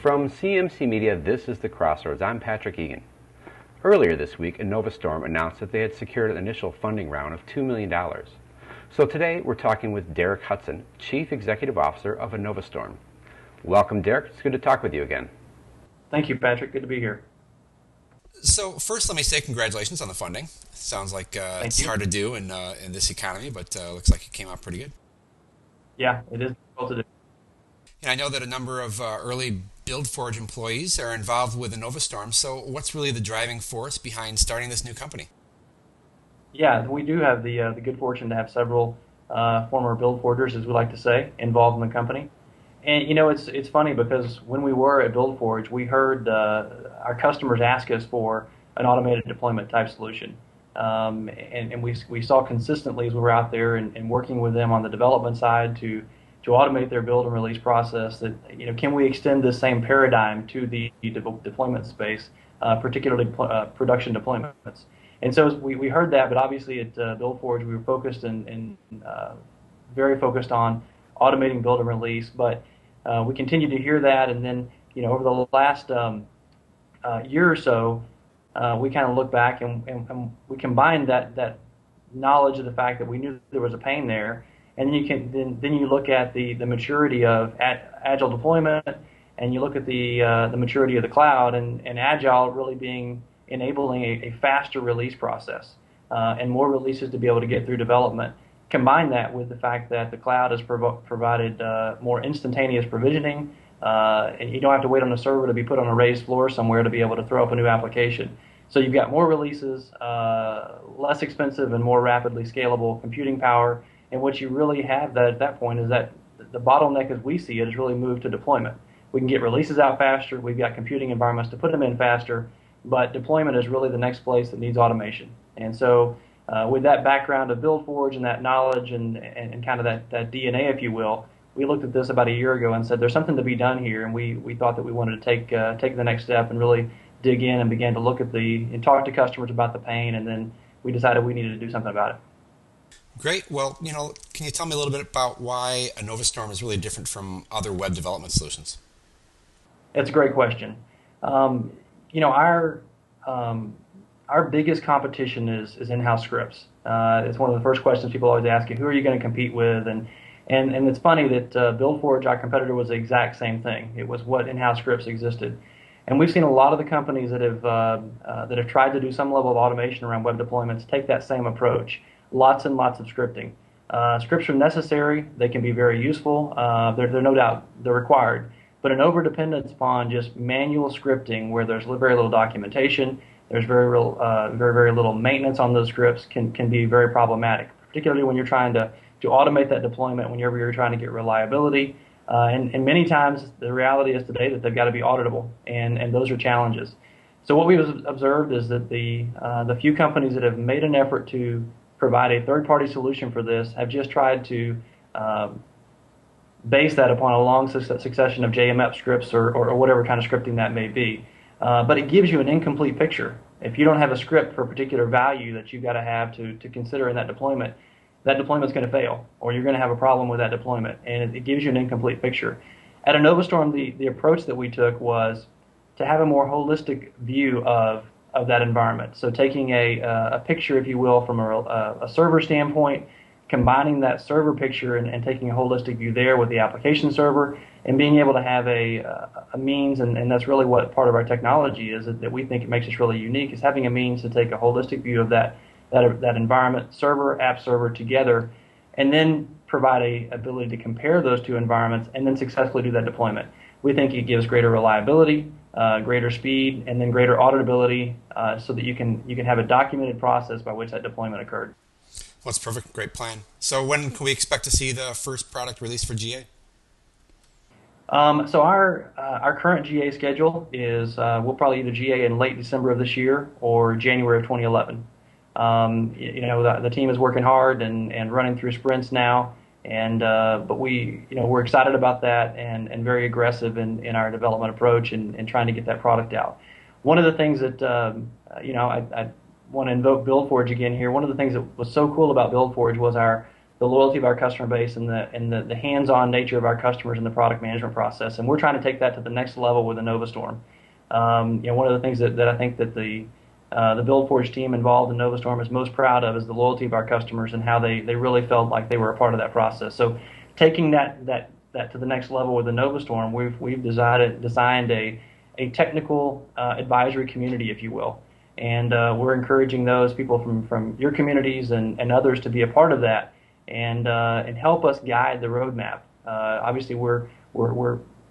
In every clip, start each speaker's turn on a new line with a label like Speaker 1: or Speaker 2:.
Speaker 1: From CMC Media, this is the Crossroads. I'm Patrick Egan. Earlier this week, AnovaStorm announced that they had secured an initial funding round of $2 million. So today, we're talking with Derek Hutson, Chief Executive Officer of AnovaStorm. Welcome, Derek. It's good to talk with you again.
Speaker 2: Thank you, Patrick. Good to be here.
Speaker 3: So first, let me say congratulations on the funding. Sounds like
Speaker 2: Thank
Speaker 3: it's
Speaker 2: you.
Speaker 3: hard to do in this economy, but looks like it came out pretty good.
Speaker 2: Yeah, it is difficult to do.
Speaker 3: And I know that a number of early BuildForge employees are involved with AnovaStorm. So what's really the driving force behind starting this new company?
Speaker 2: Yeah, we do have the good fortune to have several former BuildForgers, as we like to say, involved in the company. And it's funny because when we were at BuildForge, we heard our customers ask us for an automated deployment type solution, and we saw consistently as we were out there and working with them on the development side to automate their build and release process that can we extend this same paradigm to the deployment space, particularly production deployments. And so we heard that, but obviously at BuildForge we were focused and very focused on automating build and release, but we continued to hear that, and then over the last year or so, we kind of look back and we combined that knowledge of the fact that we knew there was a pain there, and then you look at the maturity of agile deployment, and you look at the maturity of the cloud, and agile really being enabling a faster release process and more releases to be able to get through development. Combine that with the fact that the cloud has provided more instantaneous provisioning, and you don't have to wait on a server to be put on a raised floor somewhere to be able to throw up a new application. So you've got more releases, less expensive and more rapidly scalable computing power, and what you really have at that point is that the bottleneck as we see it is really moved to deployment. We can get releases out faster, we've got computing environments to put them in faster, but deployment is really the next place that needs automation. And so with that background of BuildForge and that knowledge and kind of that DNA, if you will, we looked at this about a year ago and said there's something to be done here, and we thought that we wanted to take the next step and really dig in and begin to look at and talk to customers about the pain, and then we decided we needed to do something about it.
Speaker 3: Great. Well, can you tell me a little bit about why AnovaStorm is really different from other web development solutions?
Speaker 2: That's a great question. Our biggest competition is in-house scripts. It's one of the first questions people always ask you: who are you going to compete with? And it's funny that BuildForge, our competitor, was the exact same thing. It was what in-house scripts existed, and we've seen a lot of the companies that have tried to do some level of automation around web deployments take that same approach. Lots and lots of scripting. Scripts are necessary. They can be very useful. They're no doubt they're required. But an overdependence upon just manual scripting, where there's very little documentation, there's very little maintenance on those scripts, can be very problematic, particularly when you're trying to automate that deployment, whenever you're trying to get reliability. And many times the reality is today that they've got to be auditable, and those are challenges. So what we've observed is that the few companies that have made an effort to provide a third-party solution for this have just tried to base that upon a long succession of JMF scripts or whatever kind of scripting that may be. But it gives you an incomplete picture. If you don't have a script for a particular value that you've got to have to consider in that deployment is going to fail, or you're going to have a problem with that deployment, and it gives you an incomplete picture. At AnovaStorm, the approach that we took was to have a more holistic view of that environment. So taking a picture, if you will, from a server standpoint, combining that server picture and taking a holistic view there with the application server, and being able to have a means, and that's really what part of our technology is, that we think it makes us really unique, is having a means to take a holistic view of that environment, server, app server together, and then provide a ability to compare those two environments and then successfully do that deployment. We think it gives greater reliability, greater speed, and then greater auditability, so that you can have a documented process by which that deployment occurred.
Speaker 3: Well, that's perfect. Great plan. So when can we expect to see the first product released for GA?
Speaker 2: So our current GA schedule is we'll probably either GA in late December of this year or January of 2011. The team is working hard and running through sprints now, but we're excited about that and very aggressive in our development approach and trying to get that product out. One of the things that I want to invoke BuildForge again here. One of the things that was so cool about BuildForge was our the loyalty of our customer base and the hands-on nature of our customers in the product management process. And we're trying to take that to the next level with AnovaStorm. One of the things that I think that the BuildForge team involved in AnovaStorm is most proud of is the loyalty of our customers and how they really felt like they were a part of that process. So taking that to the next level with AnovaStorm, we've designed a technical advisory community, if you will. And we're encouraging those people from your communities and others to be a part of that and help us guide the roadmap. Obviously, we're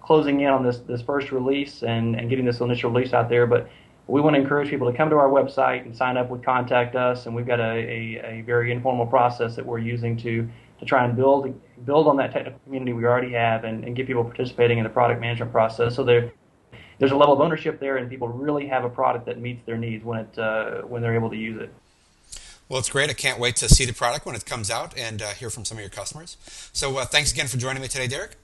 Speaker 2: closing in on this first release and getting this initial release out there, but we want to encourage people to come to our website and sign up with Contact Us, and we've got a very informal process that we're using to try and build on that technical community we already have and get people participating in the product management process. So there's a level of ownership there, and people really have a product that meets their needs when they're able to use it.
Speaker 3: Well, it's great. I can't wait to see the product when it comes out and hear from some of your customers. So thanks again for joining me today, Derek.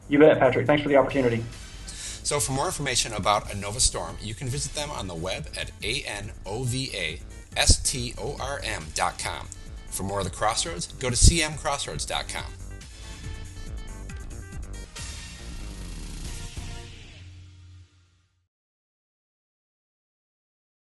Speaker 2: You bet, Patrick. Thanks for the opportunity.
Speaker 3: So for more information about AnovaStorm, you can visit them on the web at ANOVASTORM.com. For more of the Crossroads, go to cmcrossroads.com.